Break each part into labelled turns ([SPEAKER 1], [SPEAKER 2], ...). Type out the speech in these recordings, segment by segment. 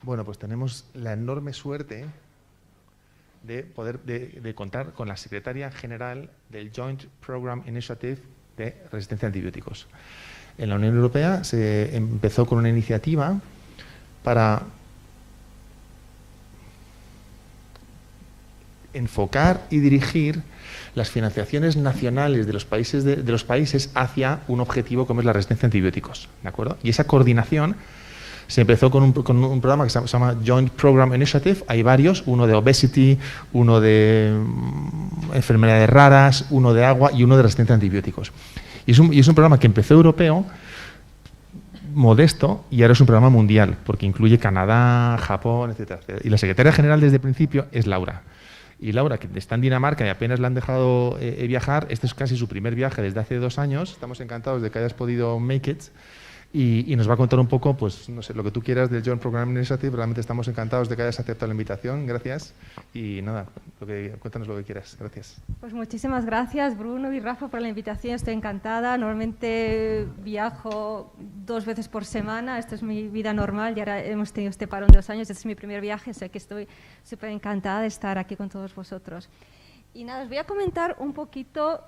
[SPEAKER 1] Bueno, pues tenemos la enorme suerte de poder de contar con la secretaria general del Joint Program Initiative de resistencia a antibióticos. En la Unión Europea se empezó con una iniciativa para enfocar y dirigir las financiaciones nacionales de los países hacia un objetivo como es la resistencia a antibióticos, ¿de acuerdo? Y esa coordinación se empezó con un programa que se llama Joint Program Initiative. Hay varios, uno de obesity, uno de enfermedades raras, uno de agua y uno de resistencia a antibióticos. Y es un programa que empezó europeo, modesto, y ahora es un programa mundial, porque incluye Canadá, Japón, etcétera, etcétera. Y la secretaria general desde el principio es Laura. Y Laura, que está en Dinamarca y apenas la han dejado viajar, este es casi su primer viaje desde hace 2 años. Estamos encantados de que hayas podido make it. Y nos va a contar un poco, pues, no sé, lo que tú quieras del Joint Program Initiative. Realmente estamos encantados de que hayas aceptado la invitación. Gracias. Y nada, cuéntanos lo que quieras. Gracias.
[SPEAKER 2] Pues muchísimas gracias, Bruno y Rafa, por la invitación. Estoy encantada. Normalmente viajo 2 veces por semana. Esto es mi vida normal y ahora hemos tenido este parón de 2 años. Este es mi primer viaje, o sea que estoy súper encantada de estar aquí con todos vosotros. Y nada, os voy a comentar un poquito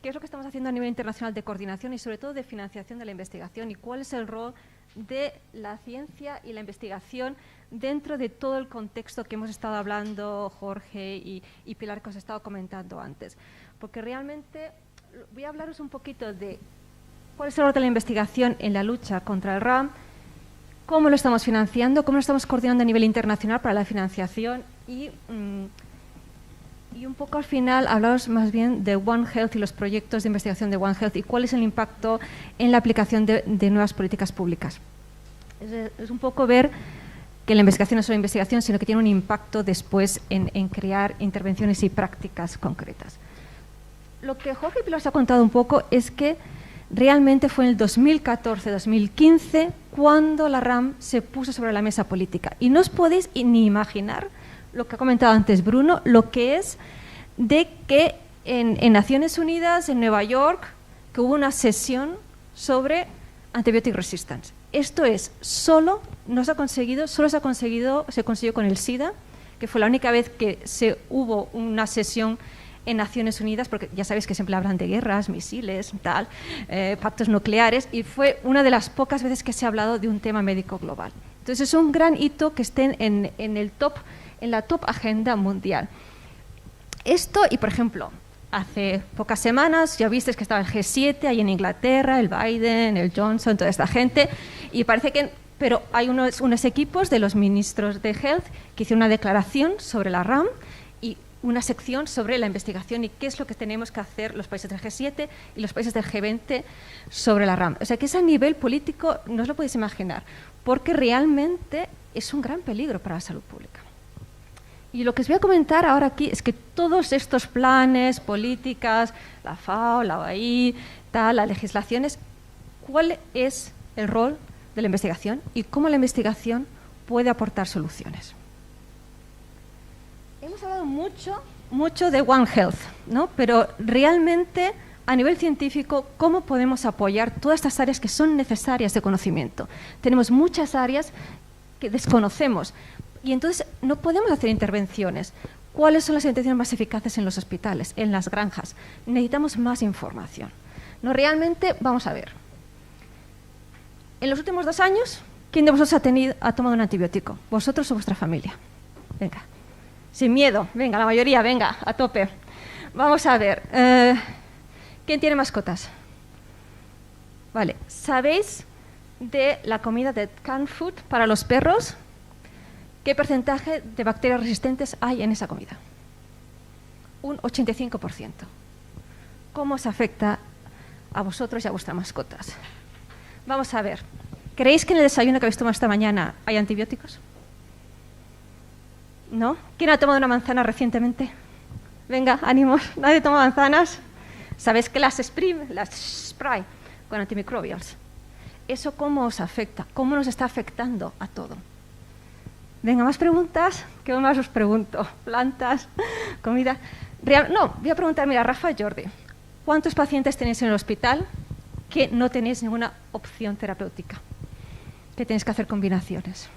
[SPEAKER 2] qué es lo que estamos haciendo a nivel internacional de coordinación y sobre todo de financiación de la investigación y cuál es el rol de la ciencia y la investigación dentro de todo el contexto que hemos estado hablando Jorge y Pilar, que os he estado comentando antes. Porque realmente voy a hablaros un poquito de cuál es el rol de la investigación en la lucha contra el RAM, cómo lo estamos financiando, cómo lo estamos coordinando a nivel internacional para la financiación y un poco al final hablaros más bien de One Health y los proyectos de investigación de One Health y cuál es el impacto en la aplicación de nuevas políticas públicas. Es un poco ver que la investigación no es solo investigación, sino que tiene un impacto después en crear intervenciones y prácticas concretas. Lo que Jorge Pilar os ha contado un poco es que realmente fue en el 2014-2015 cuando la RAM se puso sobre la mesa política. Y no os podéis ni imaginar lo que ha comentado antes Bruno, lo que es de que en Naciones Unidas, en Nueva York, que hubo una sesión sobre antibiotic resistance. Esto es, solo se consiguió con el SIDA, que fue la única vez que hubo una sesión en Naciones Unidas, porque ya sabéis que siempre hablan de guerras, misiles, tal, pactos nucleares, y fue una de las pocas veces que se ha hablado de un tema médico global. Entonces es un gran hito que estén en la top agenda mundial. Esto, y por ejemplo, hace pocas semanas ya visteis que estaba el G7 ahí en Inglaterra, el Biden, el Johnson, toda esta gente, y parece que, pero hay unos equipos de los ministros de Health que hicieron una declaración sobre la RAM y una sección sobre la investigación y qué es lo que tenemos que hacer los países del G7 y los países del G20 sobre la RAM. O sea que es a nivel político, no os lo podéis imaginar, porque realmente es un gran peligro para la salud pública. Y lo que os voy a comentar ahora aquí es que todos estos planes, políticas, la FAO, la OAI, las legislaciones, ¿cuál es el rol de la investigación y cómo la investigación puede aportar soluciones? Hemos hablado mucho de One Health, ¿no? Pero realmente a nivel científico, ¿cómo podemos apoyar todas estas áreas que son necesarias de conocimiento? Tenemos muchas áreas que desconocemos. Y entonces no podemos hacer intervenciones. ¿Cuáles son las intervenciones más eficaces en los hospitales, en las granjas? Necesitamos más información. No, realmente, vamos a ver. En los últimos 2 años, ¿quién de vosotros ha tomado un antibiótico? ¿Vosotros o vuestra familia? Venga, sin miedo, venga, la mayoría, venga, a tope. Vamos a ver, ¿quién tiene mascotas? Vale, ¿sabéis de la comida de canned food para los perros? ¿Qué porcentaje de bacterias resistentes hay en esa comida? Un 85%. ¿Cómo os afecta a vosotros y a vuestras mascotas? Vamos a ver. ¿Creéis que en el desayuno que habéis tomado esta mañana hay antibióticos? ¿No? ¿Quién ha tomado una manzana recientemente? Venga, ánimos. ¿Nadie toma manzanas? ¿Sabéis que las spray con antimicrobials? ¿Eso cómo os afecta? ¿Cómo nos está afectando a todo? Venga, más preguntas. ¿Qué más os pregunto? ¿Plantas? ¿Comida? No, voy a preguntar, mira, Rafa, Jordi, ¿cuántos pacientes tenéis en el hospital que no tenéis ninguna opción terapéutica? Que tenéis que hacer combinaciones.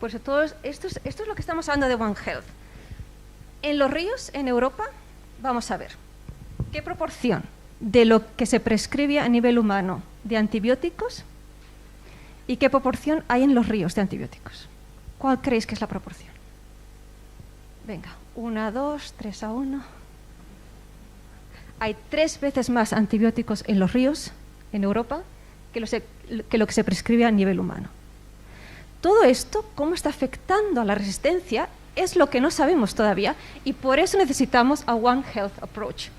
[SPEAKER 2] Pues esto es lo que estamos hablando de One Health. En los ríos, en Europa, vamos a ver qué proporción de lo que se prescribe a nivel humano de antibióticos y qué proporción hay en los ríos de antibióticos. ¿Cuál creéis que es la proporción? Venga, 1-2, 3-1. Hay 3 veces más antibióticos en los ríos, en Europa, que lo que se prescribe a nivel humano. Todo esto, cómo está afectando a la resistencia, es lo que no sabemos todavía y por eso necesitamos a One Health Approach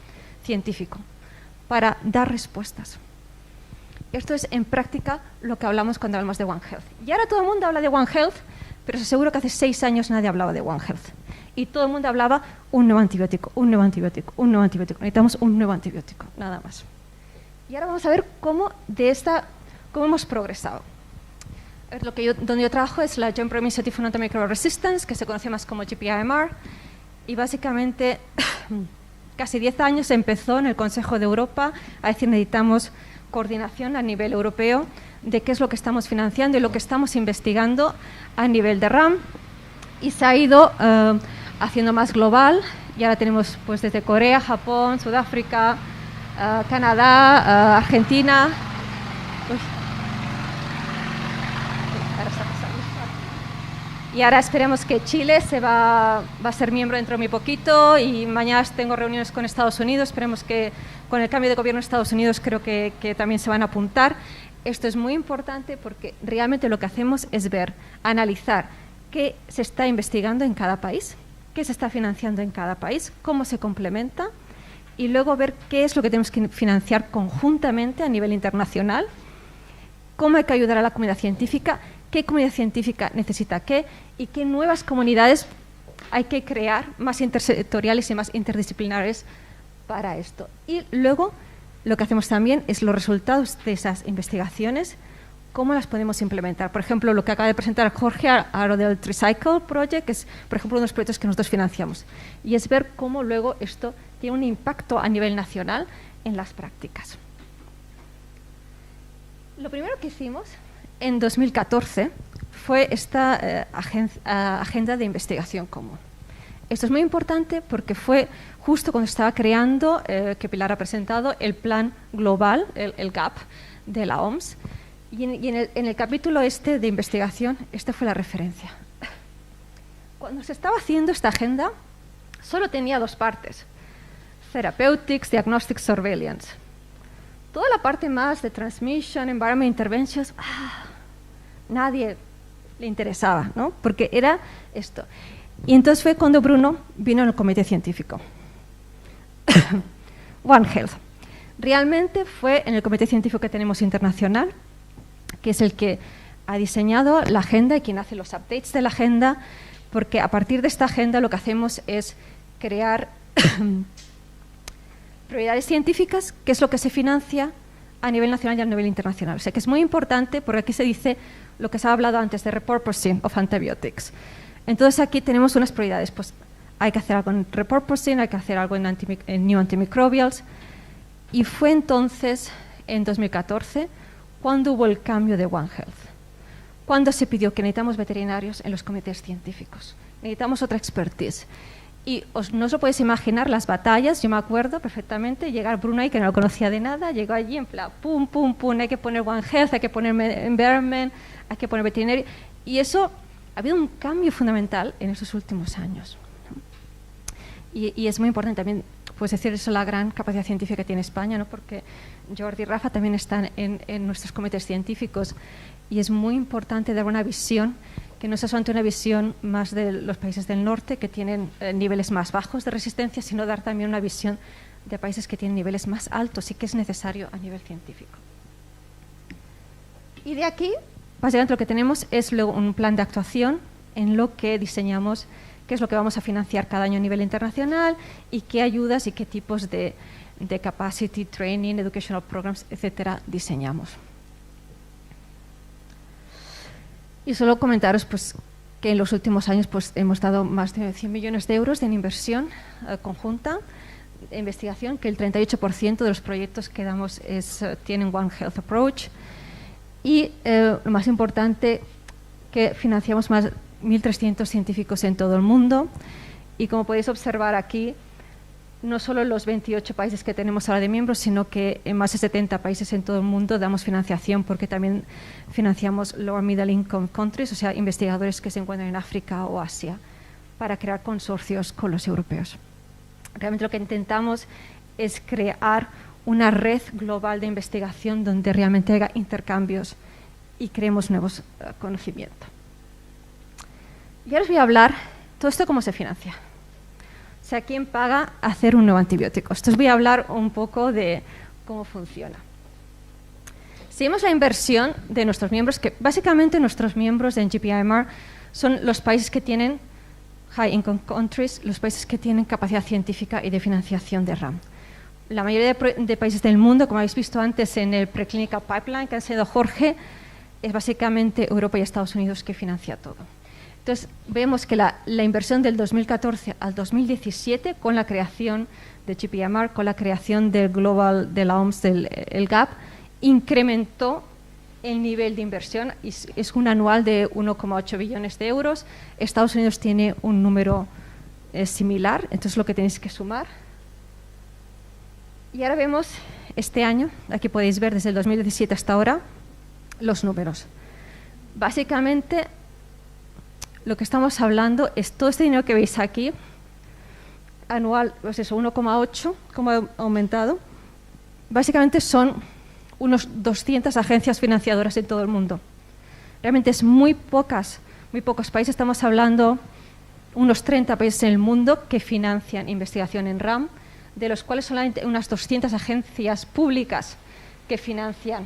[SPEAKER 2] científico, para dar respuestas. Esto es en práctica lo que hablamos cuando hablamos de One Health. Y ahora todo el mundo habla de One Health, pero os aseguro que hace 6 años nadie hablaba de One Health. Y todo el mundo hablaba un nuevo antibiótico, un nuevo antibiótico, un nuevo antibiótico. Necesitamos un nuevo antibiótico, nada más. Y ahora vamos a ver cómo hemos progresado. Donde yo trabajo es la Joint Program Initiative for Antimicrobial Resistance, que se conoce más como GPIMR, y básicamente casi 10 años empezó en el Consejo de Europa a decir necesitamos coordinación a nivel europeo de qué es lo que estamos financiando y lo que estamos investigando a nivel de RAM, y se ha ido haciendo más global, y ahora tenemos pues desde Corea, Japón, Sudáfrica, Canadá, Argentina. Y ahora esperemos que Chile va a ser miembro dentro de muy poquito, y mañana tengo reuniones con Estados Unidos. Esperemos que con el cambio de gobierno de Estados Unidos creo que también se van a apuntar. Esto es muy importante porque realmente lo que hacemos es analizar qué se está investigando en cada país, qué se está financiando en cada país, cómo se complementa, y luego ver qué es lo que tenemos que financiar conjuntamente a nivel internacional, cómo hay que ayudar a la comunidad científica, qué comunidad científica necesita qué y qué nuevas comunidades hay que crear más intersectoriales y más interdisciplinares para esto. Y luego lo que hacemos también es los resultados de esas investigaciones, cómo las podemos implementar. Por ejemplo, lo que acaba de presentar Jorge ahora del Tricycle Project, que es, por ejemplo, uno de los proyectos que nosotros financiamos, y es ver cómo luego esto tiene un impacto a nivel nacional en las prácticas. Lo primero que hicimos en 2014 fue esta agenda de investigación común. Esto es muy importante porque fue justo cuando estaba creando, que Pilar ha presentado, el plan global, el GAP, de la OMS. Y en el capítulo de investigación, esta fue la referencia. Cuando se estaba haciendo esta agenda, solo tenía 2 partes: Therapeutics, Diagnostics, Surveillance. Toda la parte más de Transmission, Environment Interventions, nadie le interesaba, ¿no? Porque era esto. Y entonces fue cuando Bruno vino al comité científico. One Health. Realmente fue en el comité científico que tenemos internacional, que es el que ha diseñado la agenda y quien hace los updates de la agenda, porque a partir de esta agenda lo que hacemos es crear prioridades científicas, que es lo que se financia a nivel nacional y a nivel internacional. O sea que es muy importante, porque aquí se dice lo que se ha hablado antes de repurposing of antibiotics. Entonces aquí tenemos unas prioridades, pues hay que hacer algo en repurposing, hay que hacer algo en new antimicrobials, y fue entonces, en 2014, cuando hubo el cambio de One Health, cuando se pidió que necesitamos veterinarios en los comités científicos, necesitamos otra expertise. Y no os lo podéis imaginar las batallas. Yo me acuerdo perfectamente llegar Bruno ahí, que no lo conocía de nada, llegó allí en plan pum, pum, pum, hay que poner One Health, hay que poner Environment, hay que poner veterinario. Y eso, ha habido un cambio fundamental en esos últimos años. Y es muy importante también pues decir eso, la gran capacidad científica que tiene España, ¿no? Porque Jordi y Rafa también están en nuestros comités científicos, y es muy importante dar una visión que no es solamente una visión más de los países del norte, que tienen niveles más bajos de resistencia, sino dar también una visión de países que tienen niveles más altos y que es necesario a nivel científico. Y de aquí, básicamente lo que tenemos es luego un plan de actuación en lo que diseñamos qué es lo que vamos a financiar cada año a nivel internacional y qué ayudas y qué tipos de capacity, training, educational programs, etcétera, diseñamos. Y solo comentaros pues, que en los últimos años pues, hemos dado más de 100 millones de euros en inversión conjunta de investigación, que el 38% de los proyectos que damos tienen One Health Approach, Y lo más importante, que financiamos más de 1.300 científicos en todo el mundo. Y como podéis observar aquí, no solo los 28 países que tenemos ahora de miembros, sino que en más de 70 países en todo el mundo damos financiación, porque también financiamos Lower Middle Income Countries, o sea, investigadores que se encuentran en África o Asia, para crear consorcios con los europeos. Realmente lo que intentamos es crear una red global de investigación donde realmente haya intercambios y creemos nuevos conocimientos. Y ahora os voy a hablar todo esto cómo se financia. O sea, ¿quién paga hacer un nuevo antibiótico? Esto os voy a hablar un poco de cómo funciona. Si vemos la inversión de nuestros miembros, que básicamente nuestros miembros de NGPIMR son los países que tienen high income countries, los países que tienen capacidad científica y de financiación de RAM. La mayoría de países del mundo, como habéis visto antes en el Preclinical Pipeline que ha enseñado Jorge, es básicamente Europa y Estados Unidos que financia todo. Entonces, vemos que la inversión del 2014 al 2017, con la creación de GPMR, con la creación del Global, de la OMS, el GAP, incrementó el nivel de inversión. Es un anual de 1,8 billones de euros. Estados Unidos tiene un número similar, entonces lo que tenéis que sumar. Y ahora vemos este año, aquí podéis ver desde el 2017 hasta ahora, los números. Básicamente, lo que estamos hablando es todo este dinero que veis aquí, anual, pues eso, 1,8, como ha aumentado. Básicamente son unos 200 agencias financiadoras en todo el mundo. Realmente es muy pocos países, estamos hablando unos 30 países en el mundo que financian investigación en RAM, de los cuales solamente unas 200 agencias públicas que financian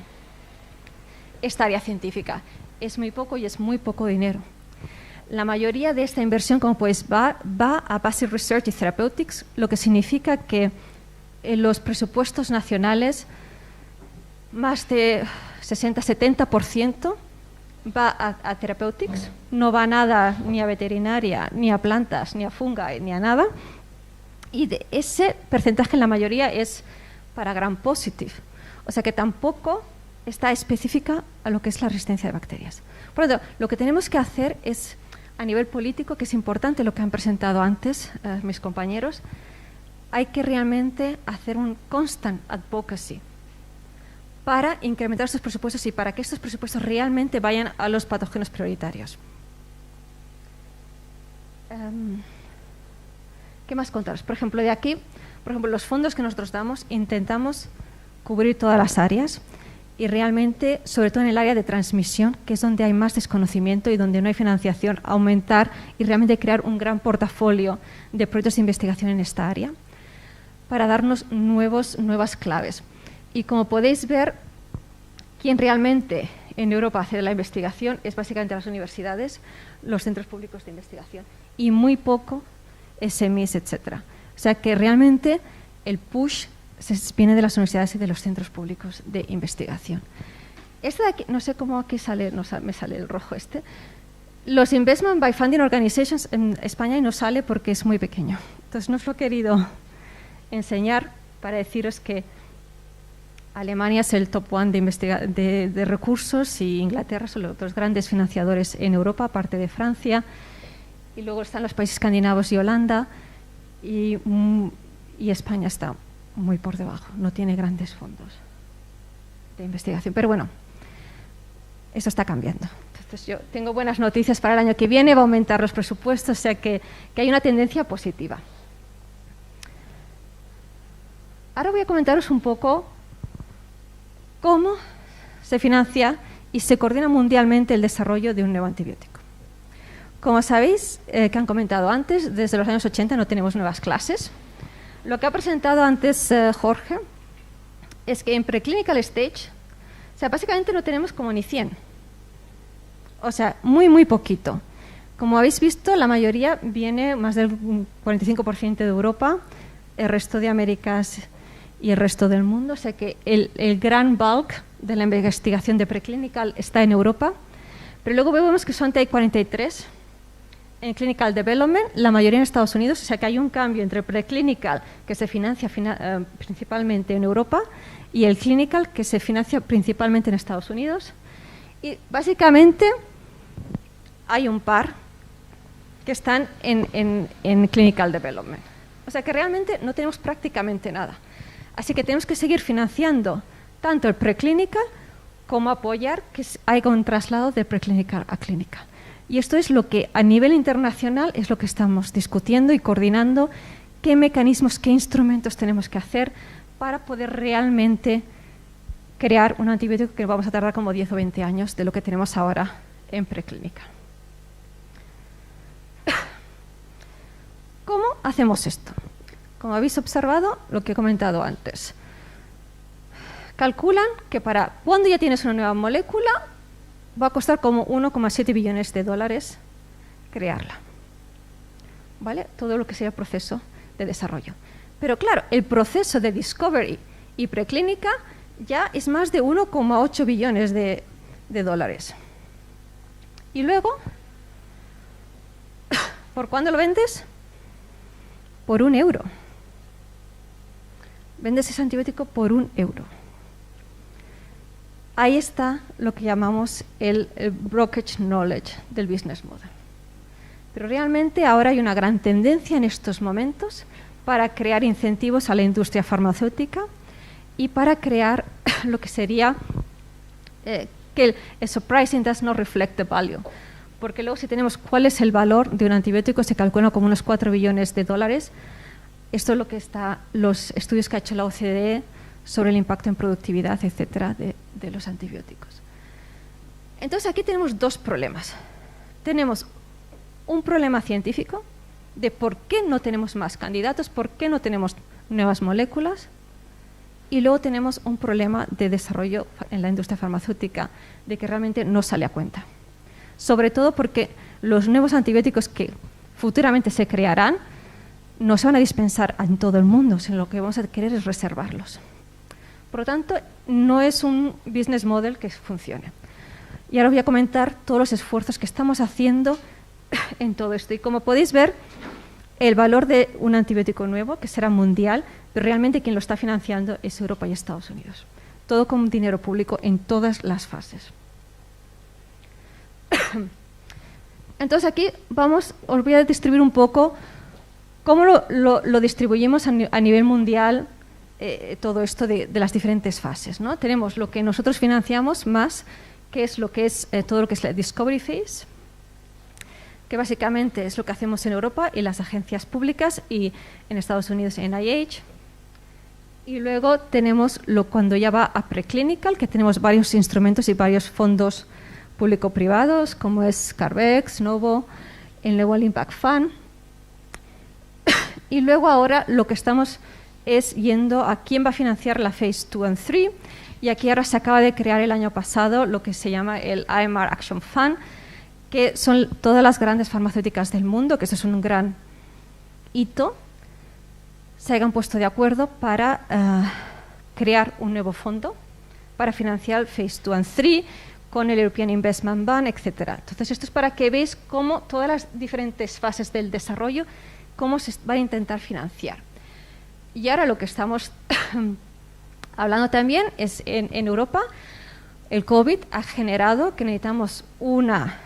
[SPEAKER 2] esta área científica. Es muy poco y es muy poco dinero. La mayoría de esta inversión, como podéis, va a Basic Research y Therapeutics, lo que significa que en los presupuestos nacionales más de 60-70% va a Therapeutics, no va nada ni a veterinaria, ni a plantas, ni a fungi, ni a nada. Y de ese porcentaje, la mayoría es para Gram positive. O sea que tampoco está específica a lo que es la resistencia de bacterias. Por lo tanto, lo que tenemos que hacer es, a nivel político, que es importante lo que han presentado antes mis compañeros, hay que realmente hacer un constant advocacy para incrementar estos presupuestos y para que estos presupuestos realmente vayan a los patógenos prioritarios. ¿Qué más contaros? Por ejemplo, de aquí, los fondos que nosotros damos, intentamos cubrir todas las áreas y realmente, sobre todo en el área de transmisión, que es donde hay más desconocimiento y donde no hay financiación, aumentar y realmente crear un gran portafolio de proyectos de investigación en esta área para darnos nuevas claves. Y como podéis ver, quien realmente en Europa hace la investigación es básicamente las universidades, los centros públicos de investigación y muy poco SMEs, etcétera. O sea que realmente el push viene de las universidades y de los centros públicos de investigación. Este de aquí, no sé cómo aquí sale, me sale el rojo este. Los Investment by Funding Organizations en España no sale porque es muy pequeño. Entonces no os lo he querido enseñar para deciros que Alemania es el top one de recursos y Inglaterra son los otros grandes financiadores en Europa, aparte de Francia. Y luego están los países escandinavos y Holanda, y España está muy por debajo, no tiene grandes fondos de investigación. Pero bueno, eso está cambiando. Entonces yo tengo buenas noticias para el año que viene, va a aumentar los presupuestos, o sea que hay una tendencia positiva. Ahora voy a comentaros un poco cómo se financia y se coordina mundialmente el desarrollo de un nuevo antibiótico. Como sabéis, que han comentado antes, desde los años 80 no tenemos nuevas clases. Lo que ha presentado antes Jorge es que en preclinical stage, o sea, básicamente no tenemos como ni 100. O sea, muy poquito. Como habéis visto, la mayoría viene, más del 45% de Europa, el resto de Américas y el resto del mundo. O sea que el gran bulk de la investigación de preclinical está en Europa. Pero luego vemos que solamente hay 43 en Clinical Development, la mayoría en Estados Unidos, o sea que hay un cambio entre preclinical, que se financia principalmente en Europa, y el clinical, que se financia principalmente en Estados Unidos. Y básicamente hay un par que están en clinical development. O sea que realmente no tenemos prácticamente nada. Así que tenemos que seguir financiando tanto el preclinical como apoyar que haya un traslado de preclinical a clínica. Y esto es lo que a nivel internacional es lo que estamos discutiendo y coordinando, qué mecanismos, qué instrumentos tenemos que hacer para poder realmente crear un antibiótico que vamos a tardar como 10 o 20 años de lo que tenemos ahora en preclínica. ¿Cómo hacemos esto? Como habéis observado, lo que he comentado antes. Calculan que para cuando ya tienes una nueva molécula va a costar como 1,7 billones de dólares crearla. ¿Vale? Todo lo que sea el proceso de desarrollo. Pero claro, el proceso de discovery y preclínica ya es más de 1,8 billones de dólares. Y luego, ¿por cuándo lo vendes? Por €1. Vendes ese antibiótico por €1. Ahí está lo que llamamos el brokerage knowledge del business model. Pero realmente ahora hay una gran tendencia en estos momentos para crear incentivos a la industria farmacéutica y para crear lo que sería que el pricing does not reflect the value. Porque luego si tenemos cuál es el valor de un antibiótico, se calcula como unos 4 billones de dólares. Esto es lo que está, los estudios que ha hecho la OCDE sobre el impacto en productividad, etcétera, de los antibióticos. Entonces aquí tenemos dos problemas. Tenemos un problema científico de por qué no tenemos más candidatos, por qué no tenemos nuevas moléculas, y luego tenemos un problema de desarrollo en la industria farmacéutica de que realmente no sale a cuenta. Sobre todo porque los nuevos antibióticos que futuramente se crearán no se van a dispensar en todo el mundo, sino lo que vamos a querer es reservarlos. Por lo tanto, no es un business model que funcione. Y ahora voy a comentar todos los esfuerzos que estamos haciendo en todo esto. Y como podéis ver, el valor de un antibiótico nuevo, que será mundial, pero realmente quien lo está financiando es Europa y Estados Unidos. Todo con dinero público en todas las fases. Entonces aquí os voy a distribuir un poco cómo lo distribuimos a nivel mundial, todo esto de las diferentes fases, ¿no? Tenemos lo que nosotros financiamos más, que es todo lo que es la discovery phase, que básicamente es lo que hacemos en Europa y las agencias públicas, y en Estados Unidos NIH. Y luego tenemos cuando ya va a preclinical, que tenemos varios instrumentos y varios fondos público-privados, como es CARB-X, Novo, el Global Impact Fund. Y luego ahora lo que estamos es yendo a quién va a financiar la Phase 2 y 3, y aquí ahora se acaba de crear el año pasado lo que se llama el AMR Action Fund, que son todas las grandes farmacéuticas del mundo, que eso es un gran hito, se hayan puesto de acuerdo para crear un nuevo fondo para financiar Phase 2 y 3 con el European Investment Bank, etc. Entonces, esto es para que veáis cómo todas las diferentes fases del desarrollo, cómo se van a intentar financiar. Y ahora lo que estamos hablando también es en Europa, el COVID ha generado que necesitamos una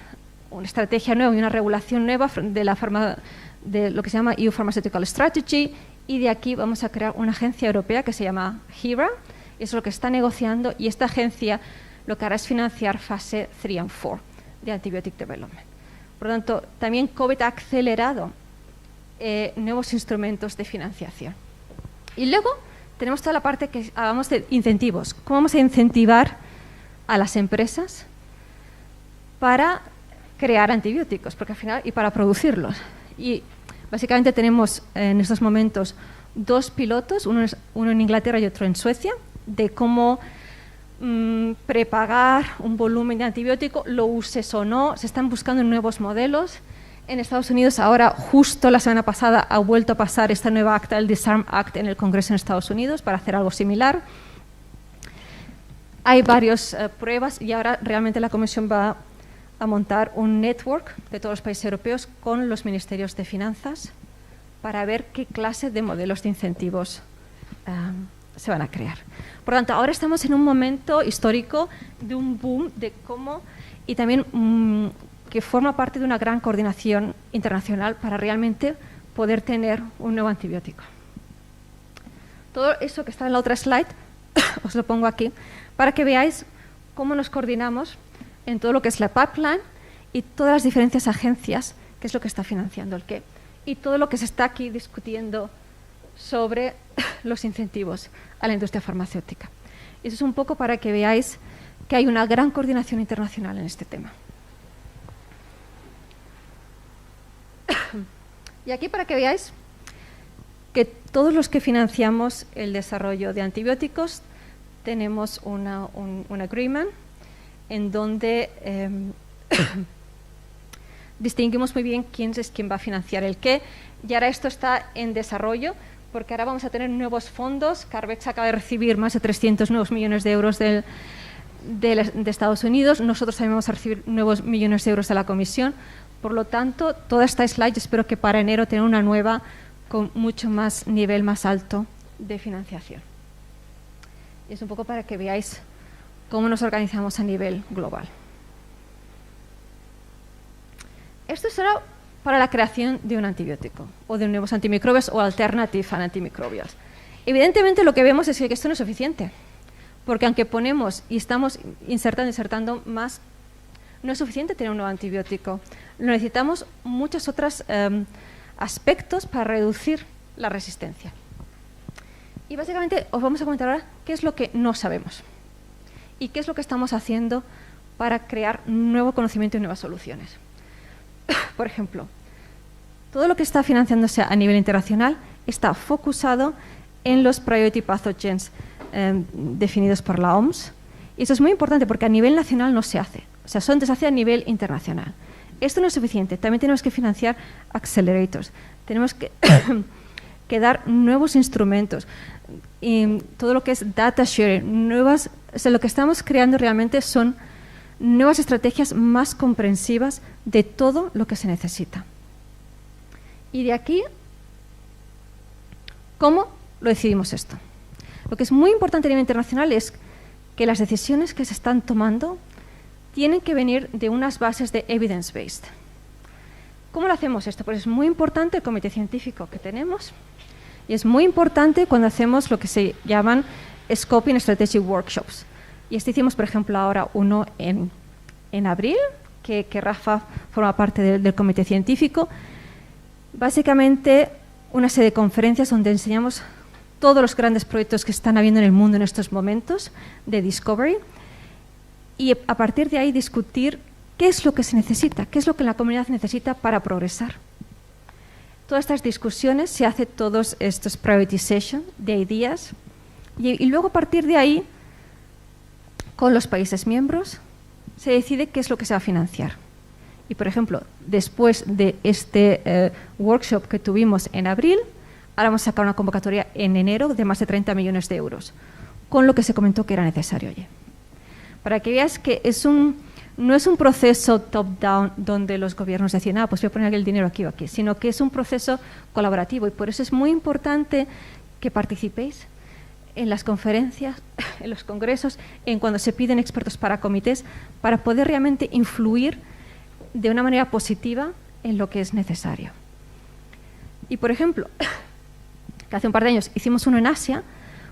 [SPEAKER 2] estrategia nueva y una regulación nueva de lo que se llama EU Pharmaceutical Strategy, y de aquí vamos a crear una agencia europea que se llama HERA, eso es lo que está negociando, y esta agencia lo que hará es financiar fase 3 y 4 de Antibiotic Development. Por lo tanto, también COVID ha acelerado nuevos instrumentos de financiación. Y luego tenemos toda la parte que hablamos de incentivos. ¿Cómo vamos a incentivar a las empresas para crear antibióticos, porque al final, y para producirlos? Y básicamente tenemos en estos momentos dos pilotos, uno en Inglaterra y otro en Suecia, de cómo prepagar un volumen de antibiótico, lo uses o no. Se están buscando nuevos modelos. En Estados Unidos ahora, justo la semana pasada, ha vuelto a pasar esta nueva acta, el Disarm Act, en el Congreso en Estados Unidos para hacer algo similar. Hay varias pruebas, y ahora realmente la Comisión va a montar un network de todos los países europeos con los ministerios de finanzas para ver qué clase de modelos de incentivos se van a crear. Por lo tanto, ahora estamos en un momento histórico de un boom de cómo, y también que forma parte de una gran coordinación internacional para realmente poder tener un nuevo antibiótico. Todo eso que está en la otra slide, os lo pongo aquí, para que veáis cómo nos coordinamos en todo lo que es la pipeline y todas las diferentes agencias, qué es lo que está financiando el qué, y todo lo que se está aquí discutiendo sobre los incentivos a la industria farmacéutica. Eso es un poco para que veáis que hay una gran coordinación internacional en este tema. Y aquí para que veáis que todos los que financiamos el desarrollo de antibióticos tenemos un agreement en donde distinguimos muy bien quién es quien va a financiar el qué. Y ahora esto está en desarrollo, porque ahora vamos a tener nuevos fondos. CARB-X acaba de recibir más de 300 nuevos millones de euros de Estados Unidos. Nosotros también vamos a recibir nuevos millones de euros de la Comisión. Por lo tanto, toda esta slide, espero que para enero tener una nueva con mucho más nivel más alto de financiación. Y es un poco para que veáis cómo nos organizamos a nivel global. Esto será para la creación de un antibiótico o de nuevos antimicrobios o alternative a antimicrobials. Evidentemente lo que vemos es que esto no es suficiente, porque aunque ponemos y estamos insertando más, no es suficiente tener un nuevo antibiótico. Necesitamos muchos otros aspectos para reducir la resistencia. Y básicamente os vamos a comentar ahora qué es lo que no sabemos y qué es lo que estamos haciendo para crear nuevo conocimiento y nuevas soluciones. Por ejemplo, todo lo que está financiándose a nivel internacional está focusado en los priority pathogens definidos por la OMS. Y eso es muy importante porque a nivel nacional no se hace. O sea, se hace a nivel internacional. Esto no es suficiente. También tenemos que financiar accelerators. Tenemos que, que dar nuevos instrumentos. Y todo lo que es data sharing. O sea, lo que estamos creando realmente son nuevas estrategias más comprensivas de todo lo que se necesita. Y de aquí, ¿cómo lo decidimos esto? Lo que es muy importante a nivel internacional es que las decisiones que se están tomando tienen que venir de unas bases de evidence-based. ¿Cómo lo hacemos esto? Pues es muy importante el comité científico que tenemos y es muy importante cuando hacemos lo que se llaman Scoping Strategy Workshops. Y hicimos, por ejemplo, ahora uno en abril, que Rafa forma parte del comité científico. Básicamente, una serie de conferencias donde enseñamos todos los grandes proyectos que están habiendo en el mundo en estos momentos de Discovery y a partir de ahí discutir qué es lo que se necesita, qué es lo que la comunidad necesita para progresar. Todas estas discusiones se hacen todos estos prioritization de ideas y luego a partir de ahí, con los países miembros, se decide qué es lo que se va a financiar. Y, por ejemplo, después de este workshop que tuvimos en abril, ahora vamos a sacar una convocatoria en enero de más de 30 millones de euros, con lo que se comentó que era necesario allí. Para que veas que no es un proceso top-down donde los gobiernos deciden, pues voy a poner el dinero aquí o aquí, sino que es un proceso colaborativo y por eso es muy importante que participéis en las conferencias, en los congresos, en cuando se piden expertos para comités, para poder realmente influir de una manera positiva en lo que es necesario. Y, por ejemplo, que hace un par de años hicimos uno en Asia,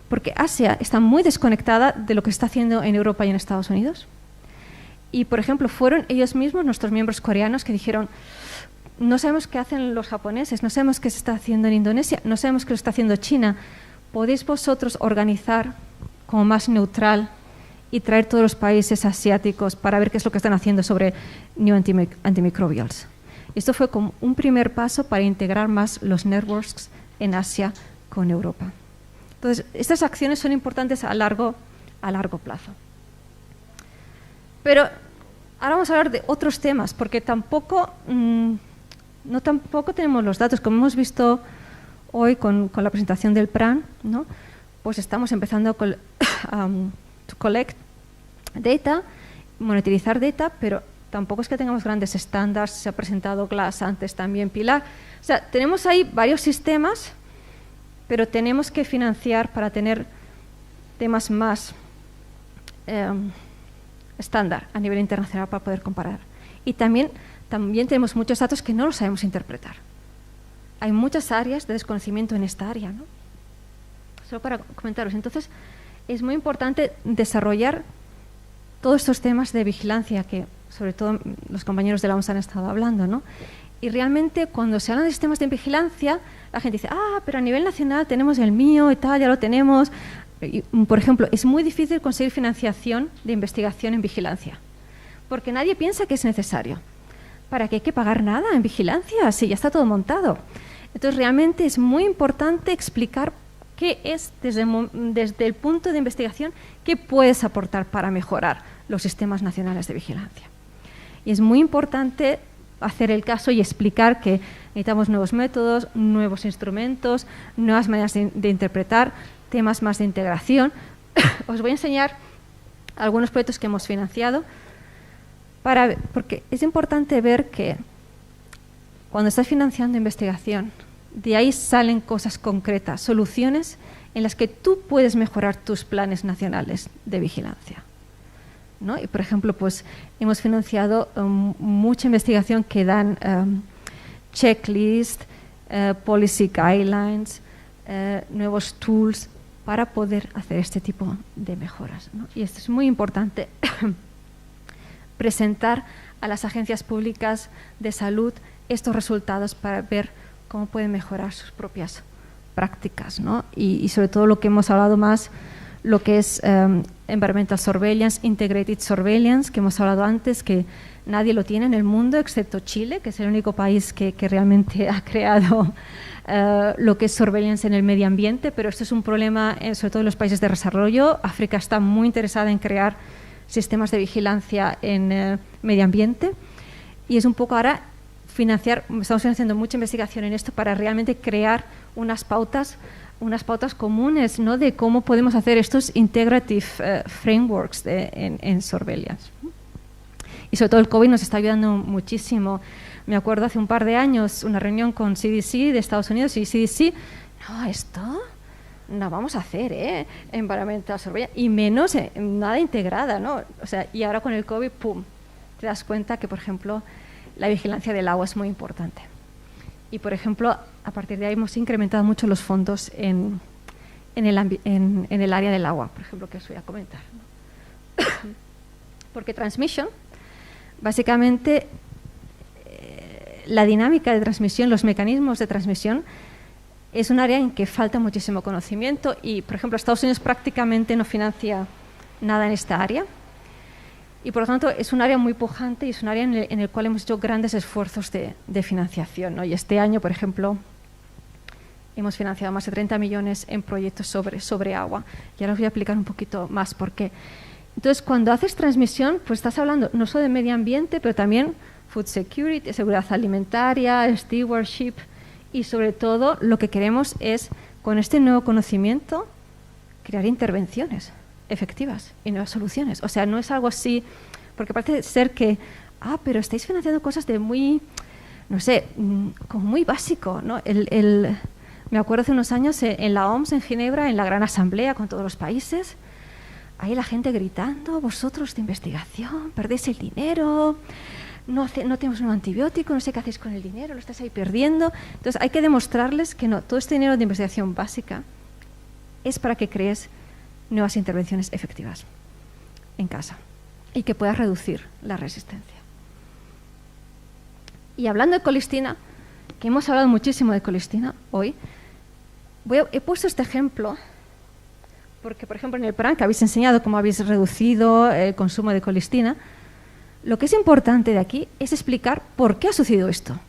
[SPEAKER 2] porque Asia está muy desconectada de lo que se está haciendo en Europa y en Estados Unidos. Y, por ejemplo, fueron ellos mismos, nuestros miembros coreanos, que dijeron, no sabemos qué hacen los japoneses, no sabemos qué se está haciendo en Indonesia, no sabemos qué lo está haciendo China. ¿Podéis vosotros organizar como más neutral y traer todos los países asiáticos para ver qué es lo que están haciendo sobre new antimicrobials? Esto fue como un primer paso para integrar más los networks en Asia con Europa. Entonces, estas acciones son importantes a largo plazo. Pero ahora vamos a hablar de otros temas, porque tampoco tenemos los datos, como hemos visto hoy con la presentación del PRAN, ¿no? Pues estamos empezando to collect data, monitorizar data, pero tampoco es que tengamos grandes estándares. Se ha presentado GLASS antes también, Pilar. O sea, tenemos ahí varios sistemas, pero tenemos que financiar para tener temas más estándar a nivel internacional para poder comparar. Y también tenemos muchos datos que no los sabemos interpretar. Hay muchas áreas de desconocimiento en esta área, ¿no? Solo para comentaros. Entonces, es muy importante desarrollar todos estos temas de vigilancia que, sobre todo, los compañeros de la OMS han estado hablando, ¿no? Y realmente, cuando se habla de sistemas de vigilancia, la gente dice, pero a nivel nacional tenemos el mío y tal, ya lo tenemos. Y, por ejemplo, es muy difícil conseguir financiación de investigación en vigilancia, porque nadie piensa que es necesario. ¿Para qué hay que pagar nada en vigilancia si ya está todo montado? Entonces, realmente es muy importante explicar qué es, desde el punto de investigación, qué puedes aportar para mejorar los sistemas nacionales de vigilancia. Y es muy importante hacer el caso y explicar que necesitamos nuevos métodos, nuevos instrumentos, nuevas maneras de interpretar, temas más de integración. Os voy a enseñar algunos proyectos que hemos financiado, porque es importante ver que cuando estás financiando investigación, de ahí salen cosas concretas, soluciones en las que tú puedes mejorar tus planes nacionales de vigilancia, ¿no? Y, por ejemplo, pues hemos financiado mucha investigación que dan checklist, policy guidelines, nuevos tools para poder hacer este tipo de mejoras, ¿no? Y esto es muy importante, presentar a las agencias públicas de salud estos resultados para ver cómo pueden mejorar sus propias prácticas, ¿no? Y sobre todo lo que hemos hablado más, lo que es Environmental Surveillance, Integrated Surveillance, que hemos hablado antes, que nadie lo tiene en el mundo excepto Chile, que es el único país que realmente ha creado lo que es surveillance en el medio ambiente, pero esto es un problema sobre todo en los países de desarrollo. África está muy interesada en crear sistemas de vigilancia en medio ambiente y es un poco ahora estamos financiando mucha investigación en esto para realmente crear unas pautas comunes, ¿no?, de cómo podemos hacer estos integrative frameworks en surveillance. Y sobre todo el COVID nos está ayudando muchísimo. Me acuerdo hace un par de años una reunión con CDC de Estados Unidos y CDC, esto no vamos a hacer, environmental surveillance, y menos nada integrada, ¿no? O sea, y ahora con el COVID, ¡pum!, te das cuenta que, por ejemplo, la vigilancia del agua es muy importante. Y, por ejemplo, a partir de ahí hemos incrementado mucho los fondos en el área del agua, por ejemplo, que os voy a comentar, ¿no? Porque transmission, básicamente, la dinámica de transmisión, los mecanismos de transmisión, es un área en que falta muchísimo conocimiento y, por ejemplo, Estados Unidos prácticamente no financia nada en esta área. Y, por lo tanto, es un área muy pujante y es un área en el cual hemos hecho grandes esfuerzos de financiación, ¿no? Y este año, por ejemplo, hemos financiado más de 30 millones en proyectos sobre agua. Y ahora os voy a explicar un poquito más por qué. Entonces, cuando haces transmisión, pues estás hablando no solo de medio ambiente, pero también food security, seguridad alimentaria, stewardship, y sobre todo lo que queremos es, con este nuevo conocimiento, crear intervenciones efectivas y nuevas soluciones. O sea, no es algo así, porque parece ser que, pero estáis financiando cosas de muy, no sé, como muy básico, ¿no? Me acuerdo hace unos años en la OMS en Ginebra, en la gran asamblea con todos los países, ahí la gente gritando, vosotros de investigación, perdéis el dinero, no tenemos un antibiótico, no sé qué hacéis con el dinero, lo estáis ahí perdiendo. Entonces hay que demostrarles que no, todo este dinero de investigación básica es para que crees nuevas intervenciones efectivas en casa y que puedas reducir la resistencia. Y hablando de colistina, que hemos hablado muchísimo de colistina hoy, he puesto este ejemplo porque, por ejemplo, en el plan que habéis enseñado cómo habéis reducido el consumo de colistina, lo que es importante de aquí es explicar por qué ha sucedido esto,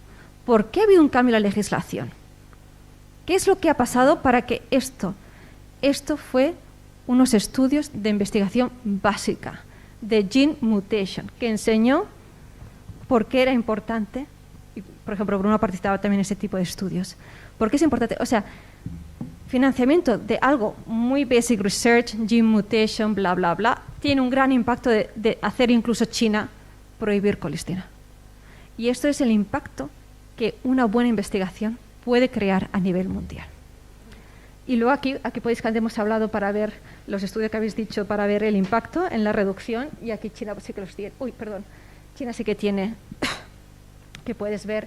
[SPEAKER 2] por qué ha habido un cambio en la legislación, qué es lo que ha pasado para que esto fue unos estudios de investigación básica de gene mutation, que enseñó por qué era importante, y, por ejemplo, Bruno ha participado también en ese tipo de estudios. ¿Por qué es importante? O sea, financiamiento de algo muy basic research, gene mutation, bla, bla, bla, tiene un gran impacto de hacer incluso China prohibir colistina. Y esto es el impacto que una buena investigación puede crear a nivel mundial. Y luego aquí podéis que hemos hablado para ver los estudios que habéis dicho, para ver el impacto en la reducción. Y aquí China sí que los tiene. China sí que tiene, que puedes ver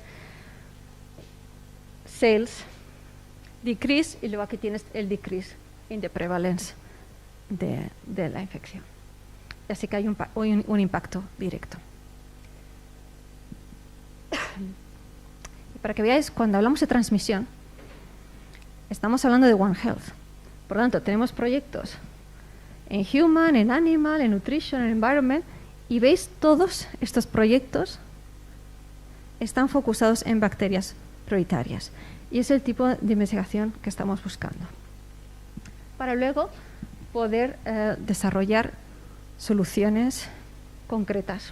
[SPEAKER 2] sales decrease, y luego aquí tienes el decrease in the prevalence de la infección. Así que hay un impacto directo. Y para que veáis, cuando hablamos de transmisión, estamos hablando de One Health. Por lo tanto, tenemos proyectos en Human, en Animal, en Nutrition, en Environment, y veis todos estos proyectos están focusados en bacterias prioritarias. Y es el tipo de investigación que estamos buscando. Para luego poder desarrollar soluciones concretas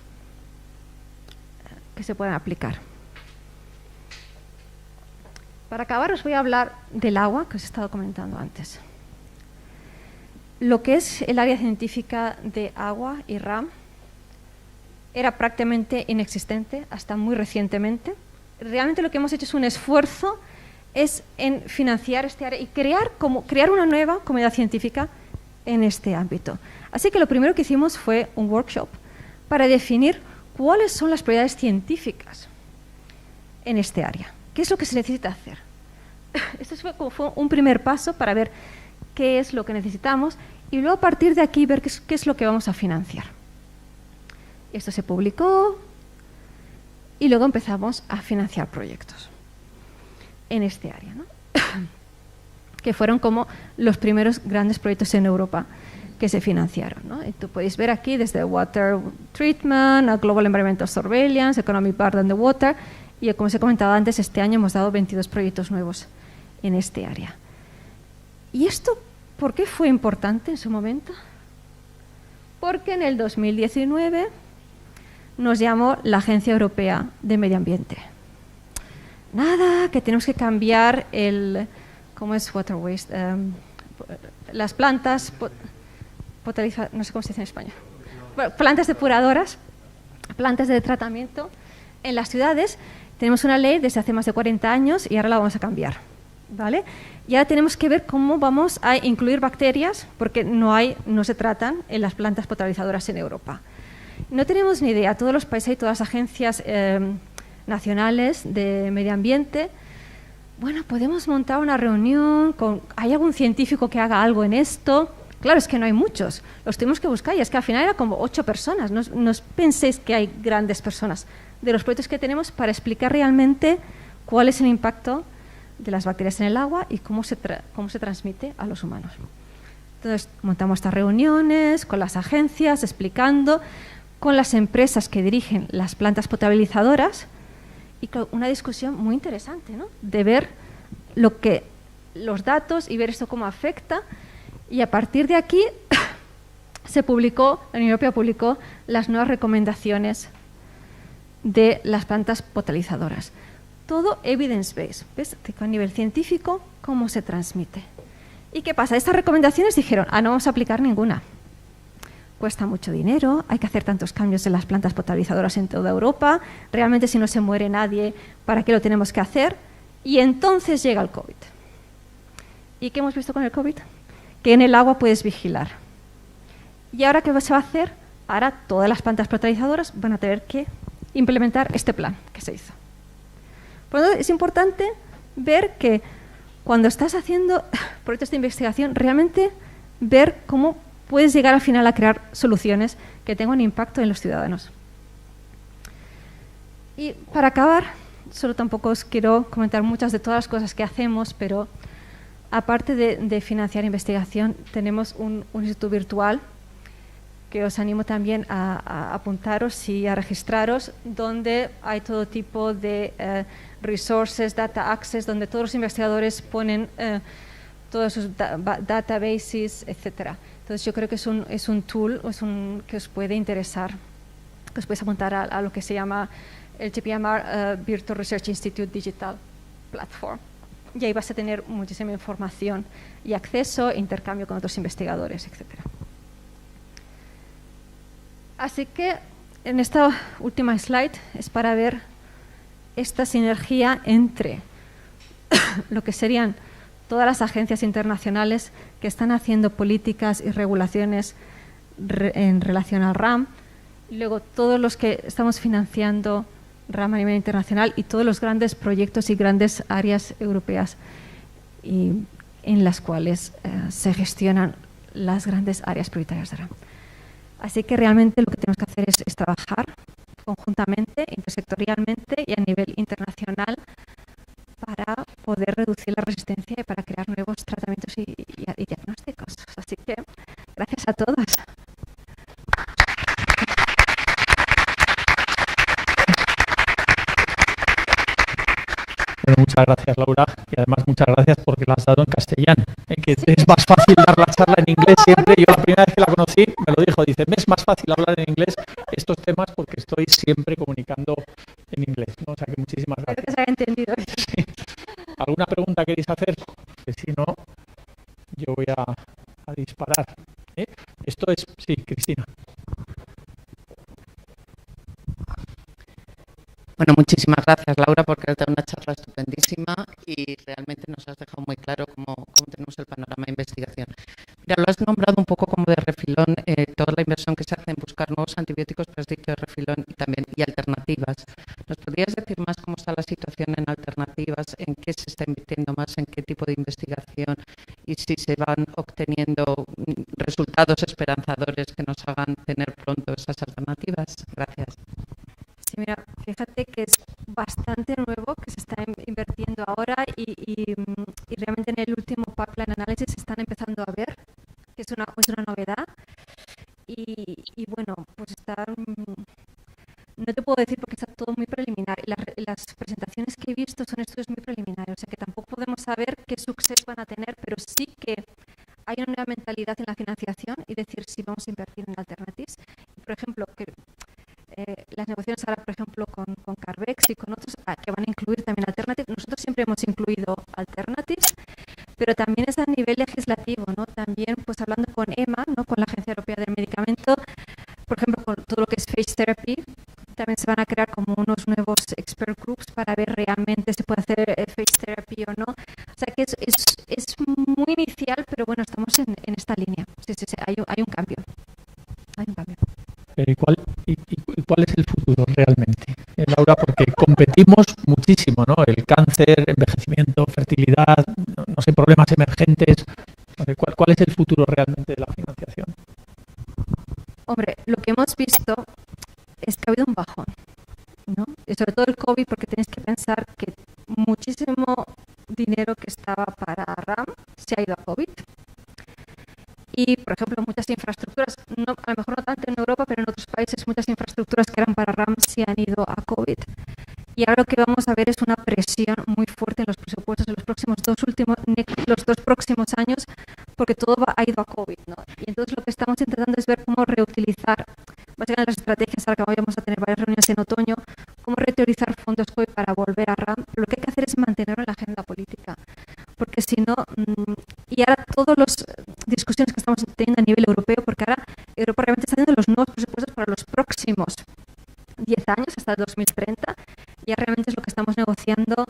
[SPEAKER 2] que se puedan aplicar. Para acabar os voy a hablar del agua que os he estado comentando antes. Lo que es el área científica de agua y RAM era prácticamente inexistente hasta muy recientemente. Realmente lo que hemos hecho es un esfuerzo en financiar este área y crear una nueva comunidad científica en este ámbito. Así que lo primero que hicimos fue un workshop para definir cuáles son las prioridades científicas en este área. ¿Qué es lo que se necesita hacer? Esto fue un primer paso para ver qué es lo que necesitamos y luego a partir de aquí ver qué es lo que vamos a financiar. Esto se publicó y luego empezamos a financiar proyectos en este área, ¿no? Que fueron como los primeros grandes proyectos en Europa que se financiaron, ¿no? Y tú podéis ver aquí desde Water Treatment a Global Environmental Surveillance, Economic Burden the Water, y como os he comentado antes, este año hemos dado 22 proyectos nuevos en este área. ¿Y esto por qué fue importante en su momento? Porque en el 2019 nos llamó la Agencia Europea de Medio Ambiente. Nada, que tenemos que cambiar ¿cómo es water waste? Las plantas no sé cómo se dice en español. Bueno, plantas depuradoras, plantas de tratamiento en las ciudades. Tenemos una ley desde hace más de 40 años y ahora la vamos a cambiar, ¿vale? Y ahora tenemos que ver cómo vamos a incluir bacterias, porque no se tratan en las plantas potabilizadoras en Europa. No tenemos ni idea, todos los países y todas las agencias nacionales de medio ambiente, bueno, podemos montar una reunión, ¿hay algún científico que haga algo en esto? Claro, es que no hay muchos, los tenemos que buscar y es que al final era como 8 personas, no penséis que hay grandes personas de los proyectos que tenemos para explicar realmente cuál es el impacto de las bacterias en el agua y cómo se transmite a los humanos. Entonces, montamos estas reuniones con las agencias, explicando, con las empresas que dirigen las plantas potabilizadoras, y una discusión muy interesante, ¿no? De ver los datos y ver esto cómo afecta, y a partir de aquí la Unión Europea publicó las nuevas recomendaciones de las plantas potabilizadoras. Todo evidence-based, ¿ves? A nivel científico, cómo se transmite. ¿Y qué pasa? Estas recomendaciones dijeron, no vamos a aplicar ninguna. Cuesta mucho dinero, hay que hacer tantos cambios en las plantas potabilizadoras en toda Europa, realmente si no se muere nadie, ¿para qué lo tenemos que hacer? Y entonces llega el COVID. ¿Y qué hemos visto con el COVID? Que en el agua puedes vigilar. ¿Y ahora qué se va a hacer? Ahora todas las plantas potabilizadoras van a tener que implementar este plan que se hizo. Por lo tanto, es importante ver que cuando estás haciendo proyectos de investigación, realmente ver cómo puedes llegar al final a crear soluciones que tengan un impacto en los ciudadanos. Y para acabar, solo tampoco os quiero comentar muchas de todas las cosas que hacemos, pero aparte de financiar investigación, tenemos un instituto virtual que os animo también a apuntaros y a registraros, donde hay todo tipo de resources, data access, donde todos los investigadores ponen todos sus databases, etcétera. Entonces yo creo que es un tool que os puede interesar, que os podéis apuntar a lo que se llama el GPMR Virtual Research Institute Digital Platform. Y ahí vas a tener muchísima información y acceso, intercambio con otros investigadores, etcétera. Así que en esta última slide es para ver esta sinergia entre lo que serían todas las agencias internacionales que están haciendo políticas y regulaciones en relación al RAM, y luego todos los que estamos financiando RAM a nivel internacional y todos los grandes proyectos y grandes áreas europeas en las cuales se gestionan las grandes áreas prioritarias de RAM. Así que realmente lo que tenemos que hacer es trabajar conjuntamente, intersectorialmente y a nivel internacional para poder reducir la resistencia y para crear nuevos tratamientos y diagnósticos. Así que gracias a todos.
[SPEAKER 3] Bueno, muchas gracias, Laura, y además muchas gracias porque la has dado en castellano, que es más fácil dar la charla en inglés siempre. Yo la primera vez que la conocí me lo dijo, dice, me es más fácil hablar en inglés estos temas porque estoy siempre comunicando en inglés, ¿no? O sea que muchísimas gracias.
[SPEAKER 2] Espero que se haya entendido.
[SPEAKER 3] Sí. ¿Alguna pregunta queréis hacer? Pues si no, yo voy a disparar. Esto es... Sí, Cristina.
[SPEAKER 4] Bueno, muchísimas gracias, Laura, porque has dado una charla estupendísima y realmente nos has dejado muy claro cómo tenemos el panorama de investigación. Mira, lo has nombrado un poco como de refilón, toda la inversión que se hace en buscar nuevos antibióticos, pero has dicho de refilón y alternativas. ¿Nos podrías decir más cómo está la situación en alternativas, en qué se está invirtiendo más, en qué tipo de investigación y si se van obteniendo resultados esperanzadores que nos hagan tener pronto esas alternativas? Gracias.
[SPEAKER 2] Sí, mira, fíjate que es bastante nuevo que se está invirtiendo ahora y realmente en el último pipeline análisis se están empezando a ver, que es una novedad. Y bueno, pues no te puedo decir porque está todo muy preliminar. Las presentaciones que he visto son estudios muy preliminares, o sea que tampoco podemos saber qué suceso van a tener, pero sí que hay una nueva mentalidad en la financiación y decir si vamos a invertir en alternatives. Por ejemplo, las negociaciones ahora, por ejemplo, con Carbex y con otros que van a incluir también alternatives. Nosotros siempre hemos incluido alternatives, pero también es a nivel legislativo, ¿no? También, pues hablando con EMA, ¿no? Con la Agencia Europea del Medicamento, por ejemplo, con todo lo que es phage therapy, también se van a crear como unos nuevos expert groups para ver realmente si puede hacer phage therapy o no. O sea que es muy inicial, pero bueno, estamos en esta línea. Sí, hay un cambio. Hay un cambio.
[SPEAKER 3] ¿Y cuál es el futuro realmente, Laura? Porque competimos muchísimo, ¿no? El cáncer, envejecimiento, fertilidad, no sé, problemas emergentes. ¿Cuál es el futuro realmente de la financiación?
[SPEAKER 2] Hombre, lo que hemos visto es que ha habido un bajón, ¿no? Y sobre todo el COVID, porque tenéis que pensar que muchísimo dinero que estaba para RAM se ha ido a COVID. Y, por ejemplo, muchas infraestructuras, a lo mejor no tanto en Europa, pero en otros países muchas infraestructuras que eran para RAM se han ido a COVID. Y ahora lo que vamos a ver es una presión muy fuerte en los presupuestos de los dos próximos años, porque todo ha ido a COVID, ¿no? Y entonces lo que estamos intentando es ver cómo reutilizar, básicamente las estrategias, ahora que vamos a tener varias reuniones en otoño, cómo reutilizar fondos COVID para volver a RAM. Lo que hay que hacer es mantenerlo en la agenda política, porque si no, y ahora todas las discusiones que estamos teniendo a nivel europeo, porque ahora Europa realmente está haciendo los nuevos presupuestos para los próximos 10 años, hasta el 2030, ya realmente es lo que estamos negociando,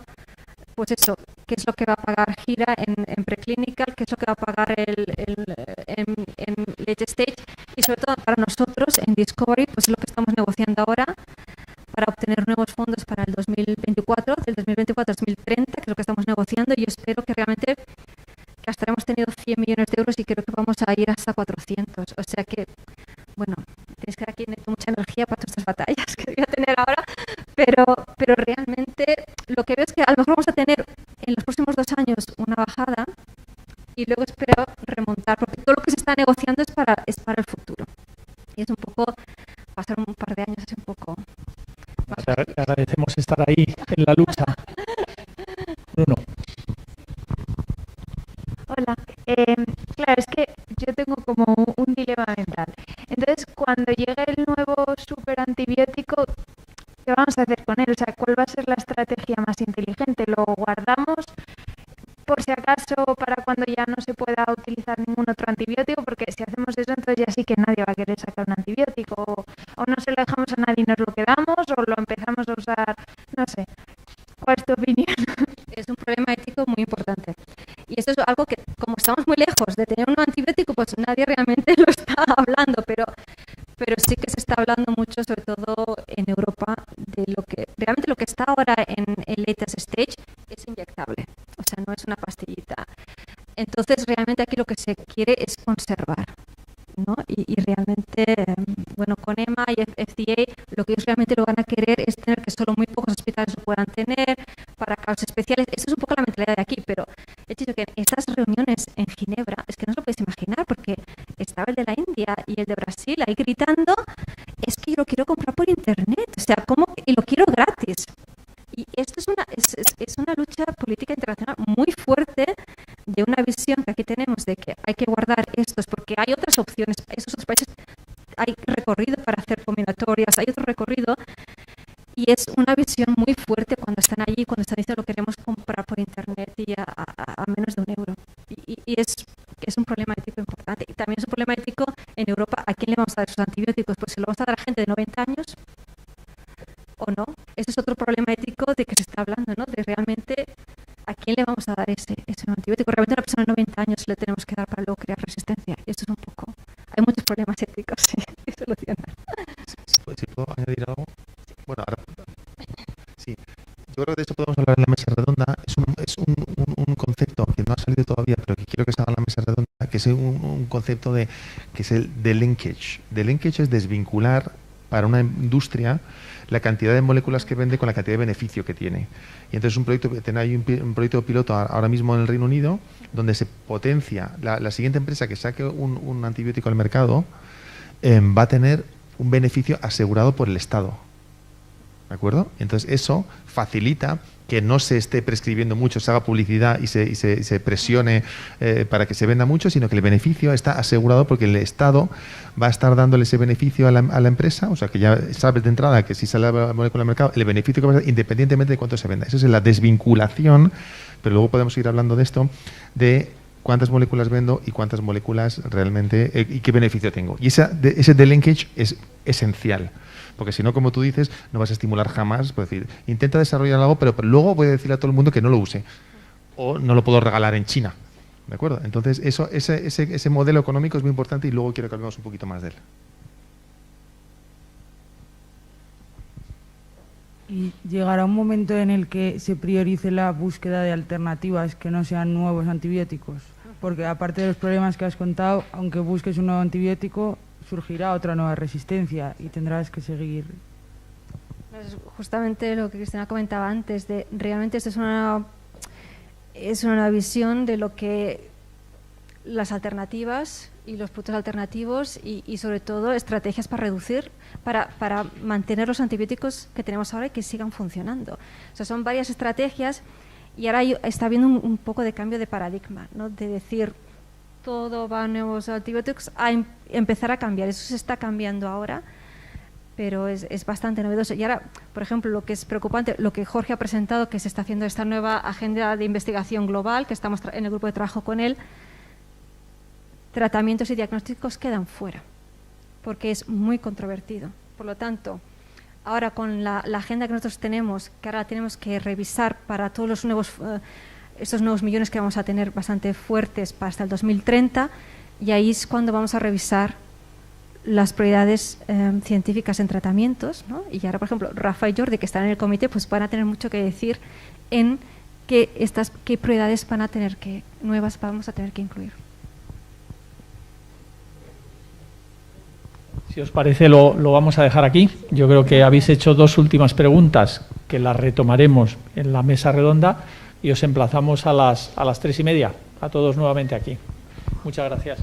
[SPEAKER 2] pues eso, qué es lo que va a pagar Gira en preclinical, qué es lo que va a pagar en late stage, y sobre todo para nosotros en Discovery, pues es lo que estamos negociando ahora para obtener nuevos fondos para el 2024, del 2024 al 2030, que es lo que estamos negociando, y yo espero que realmente hasta hemos tenido 100 millones de euros y creo que vamos a ir hasta 400. O sea que, bueno, tenéis que dar aquí mucha energía para todas estas batallas que voy a tener ahora, pero realmente lo que veo es que a lo mejor vamos a tener en los próximos 2 años una bajada y luego espero remontar, porque todo lo que se está negociando es para el futuro. Y es un poco, pasar un par de años es un poco...
[SPEAKER 3] Te agradecemos estar ahí en la lucha. Bruno.
[SPEAKER 5] Hola, claro, es que yo tengo como un dilema mental. Entonces, cuando llegue el nuevo superantibiótico, ¿qué vamos a hacer con él? O sea, ¿cuál va a ser la estrategia más inteligente? ¿Lo guardamos por si acaso para cuando ya no se pueda utilizar ningún otro antibiótico? Porque si hacemos eso, entonces ya sí que nadie va a querer sacar un antibiótico. O no se lo dejamos a nadie y nos lo quedamos, o lo empezamos a usar, no sé. ¿Cuál es tu opinión?
[SPEAKER 2] Es un problema ético muy importante. Y esto es algo que, como estamos muy lejos de tener un antibiótico, pues nadie realmente lo está hablando, pero sí que se está hablando mucho, sobre todo en Europa, de lo que realmente lo que está ahora en el latest stage es inyectable, o sea, no es una pastillita. Entonces, realmente aquí lo que se quiere es conservar, ¿no? Y realmente, bueno, con EMA y FDA, lo que ellos realmente lo van a querer es tener que solo muy pocos hospitales lo puedan tener, para casos especiales. Esa es un poco la mentalidad de aquí, pero he dicho que en estas reuniones en Ginebra, es que no os lo podéis imaginar, porque estaba el de la India y el de Brasil ahí gritando, es que yo lo quiero comprar por internet, o sea, ¿cómo? Y lo quiero gratis. Y esto es una lucha política internacional muy fuerte, de una visión que aquí tenemos de que hay que guardar estos, porque hay otras opciones. Esos otros países hay recorrido para hacer combinatorias, hay otro recorrido, y es una visión muy fuerte cuando están allí, cuando están diciendo lo queremos comprar por internet y a menos de €1. Y es un problema ético importante. Y también es un problema ético en Europa. ¿A quién le vamos a dar esos antibióticos? Pues se lo vamos a dar a gente de 90 años o no. Este es otro problema ético de que se está hablando, ¿no? De realmente a quién le vamos a dar ese antibiótico. Realmente a una persona de 90 años le tenemos que dar para luego crear resistencia. Y esto es un poco... Hay muchos problemas éticos que solucionar.
[SPEAKER 1] Si puedo añadir algo. Bueno, ahora... Sí. Yo creo que de esto podemos hablar en la mesa redonda. Es un concepto que no ha salido todavía, pero que quiero que se haga en la mesa redonda, que es un concepto que es el de linkage. De linkage es desvincular para una industria la cantidad de moléculas que vende con la cantidad de beneficio que tiene. Y entonces hay un proyecto piloto ahora mismo en el Reino Unido, donde se potencia la siguiente empresa que saque un antibiótico al mercado, va a tener un beneficio asegurado por el Estado. ¿De acuerdo? Entonces eso facilita que no se esté prescribiendo mucho, se haga publicidad y se presione para que se venda mucho, sino que el beneficio está asegurado porque el Estado va a estar dándole ese beneficio a la empresa, o sea que ya sabes de entrada que si sale la molécula al mercado, el beneficio que va a ser independientemente de cuánto se venda. Eso es la desvinculación, pero luego podemos ir hablando de esto, de cuántas moléculas vendo y cuántas moléculas realmente y qué beneficio tengo. Y ese de-linkage es esencial. Porque si no, como tú dices, no vas a estimular jamás. Puedes decir, intenta desarrollar algo, pero luego voy a decirle a todo el mundo que no lo use. O no lo puedo regalar en China. ¿De acuerdo? Entonces, ese modelo económico es muy importante y luego quiero que hablemos un poquito más de él.
[SPEAKER 6] Y llegará un momento en el que se priorice la búsqueda de alternativas que no sean nuevos antibióticos. Porque aparte de los problemas que has contado, aunque busques un nuevo antibiótico, surgirá otra nueva resistencia y tendrás que seguir.
[SPEAKER 2] Es justamente lo que Cristina comentaba antes, de realmente esto es una visión de lo que las alternativas y los productos alternativos y sobre todo estrategias para reducir, para mantener los antibióticos que tenemos ahora y que sigan funcionando. O sea, son varias estrategias y ahora está habiendo un poco de cambio de paradigma, ¿no? De decir todo va a nuevos antibióticos, a empezar a cambiar. Eso se está cambiando ahora, pero es bastante novedoso. Y ahora, por ejemplo, lo que es preocupante, lo que Jorge ha presentado, que se está haciendo esta nueva agenda de investigación global, que estamos en el grupo de trabajo con él, tratamientos y diagnósticos quedan fuera, porque es muy controvertido. Por lo tanto, ahora con la agenda que nosotros tenemos, que ahora tenemos que revisar para todos los nuevos... estos nuevos millones que vamos a tener bastante fuertes para hasta el 2030, y ahí es cuando vamos a revisar las prioridades científicas en tratamientos, ¿no? Y ahora, por ejemplo, Rafa y Jordi, que están en el comité, pues van a tener mucho que decir en qué prioridades nuevas vamos a tener que incluir.
[SPEAKER 3] Si os parece, lo vamos a dejar aquí. Yo creo que habéis hecho 2 últimas preguntas que las retomaremos en la mesa redonda. Y os emplazamos a las 3:30, a todos nuevamente aquí. Muchas gracias.